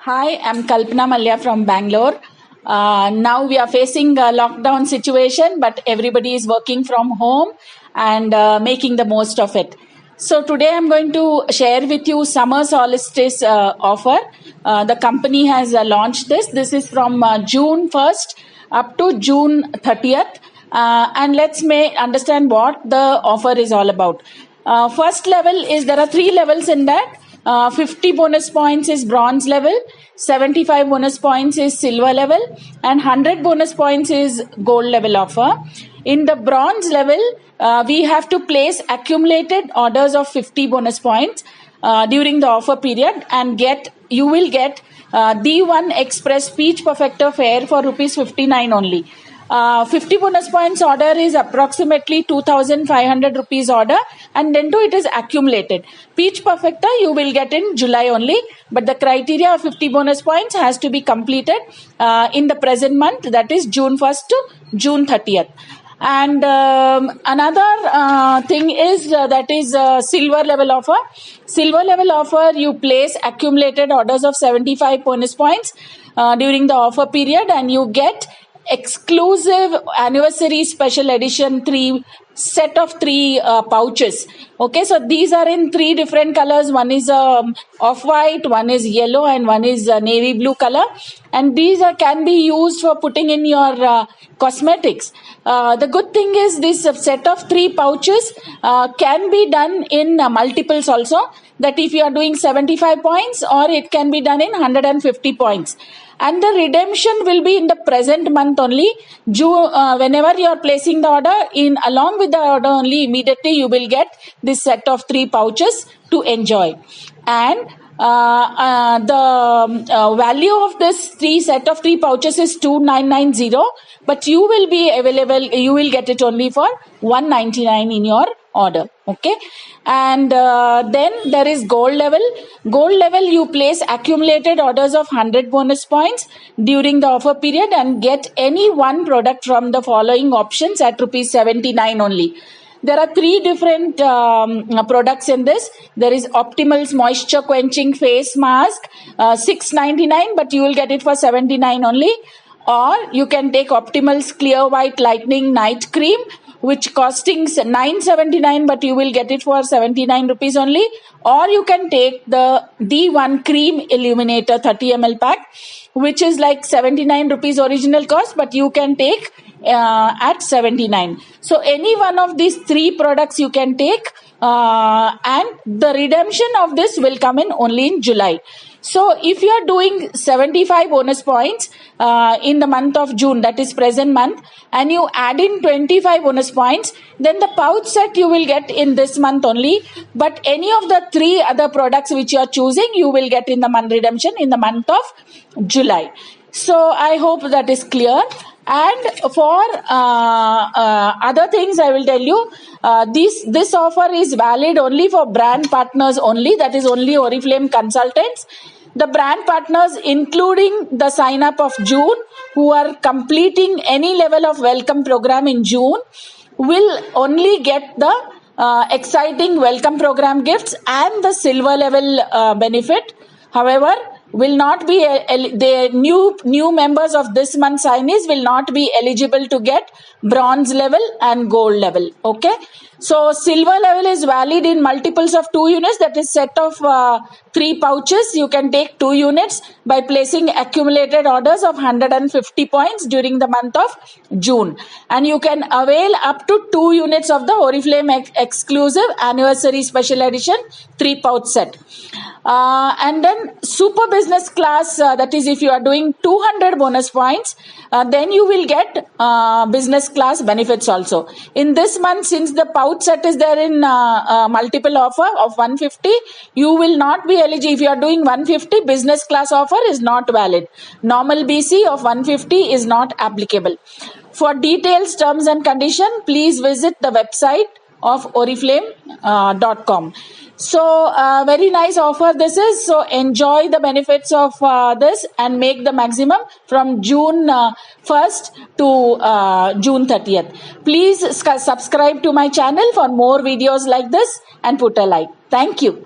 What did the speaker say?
Hi, I'm Kalpana Malya from Bangalore. Now we are facing a lockdown situation, but everybody is working from home and making the most of it. So today I'm going to share with you summer solstice offer. The company has launched this. This is from June 1st up to June 30th. And let's understand what the offer is all about. First level is there are 3 levels in that. 50 bonus points is bronze level, 75 bonus points is silver level, and 100 bonus points is gold level offer. In the bronze level, we have to place accumulated orders of 50 bonus points during the offer period and you will get D1 Express Peach Perfector Fair for rupees 59 only. 50 bonus points order is approximately 2,500 rupees order, and then too it is accumulated. Peach Perfector you will get in July only, but the criteria of 50 bonus points has to be completed in the present month, that is June 1st to June 30th. And another thing is that is silver level offer. Silver level offer, you place accumulated orders of 75 bonus points during the offer period, and you get exclusive anniversary special edition set of 3 pouches. Okay, so these are in 3 different colors. One is off-white, one is yellow, and one is navy blue color. And these can be used for putting in your cosmetics. The good thing is this set of 3 pouches can be done in multiples also. That if you are doing 75 points, or it can be done in 150 points. And the redemption will be in the present month only. Whenever you are placing the order, along with the order only, immediately you will get this set of 3 pouches to enjoy. And the value of this set of 3 pouches is 2,990, but you will get it only for 199 in your order. Okay, and then there is gold level. Gold level, you place accumulated orders of 100 bonus points during the offer period and get any one product from the following options at rupees 79 only. There are 3 different products in this. There is Optimal's Moisture Quenching Face Mask, 699, but you will get it for 79 only. Or you can take Optimal's Clear White Lightning Night Cream, which costing 979, but you will get it for 79 rupees only. Or you can take the D1 Cream Illuminator 30 ml pack, which is like 79 rupees original cost, but you can take at 79. So any one of these 3 products you can take, and the redemption of this will come in only in July. So if you are doing 75 bonus points in the month of June, that is present month, and you add in 25 bonus points, then the pouch set you will get in this month only. But any of the 3 other products which you are choosing, you will get in the month redemption in the month of July. So I hope that is clear. And for other things, I will tell you, this offer is valid only for brand partners only, that is only Oriflame consultants. The brand partners, including the sign up of June, who are completing any level of welcome program in June, will only get the exciting welcome program gifts and the silver level benefit. However, will not be the new members of this month's signees will not be eligible to get bronze level and gold level. Okay, so silver level is valid in multiples of 2 units, that is set of 3 pouches. You can take 2 units by placing accumulated orders of 150 points during the month of June, and you can avail up to 2 units of the Oriflame exclusive anniversary special edition 3 pouch set. And then super business class, that is if you are doing 200 bonus points, then you will get business class benefits also. In this month, since the pouch set is there in multiple offer of 150, you will not be eligible. If you are doing 150, business class offer is not valid. Normal BC of 150 is not applicable. For details, terms and condition, please visit the website of oriflame.com. So very nice offer this is. So enjoy the benefits of this and make the maximum from June 1st to June 30th. Please subscribe to my channel for more videos like this and put a like. Thank you.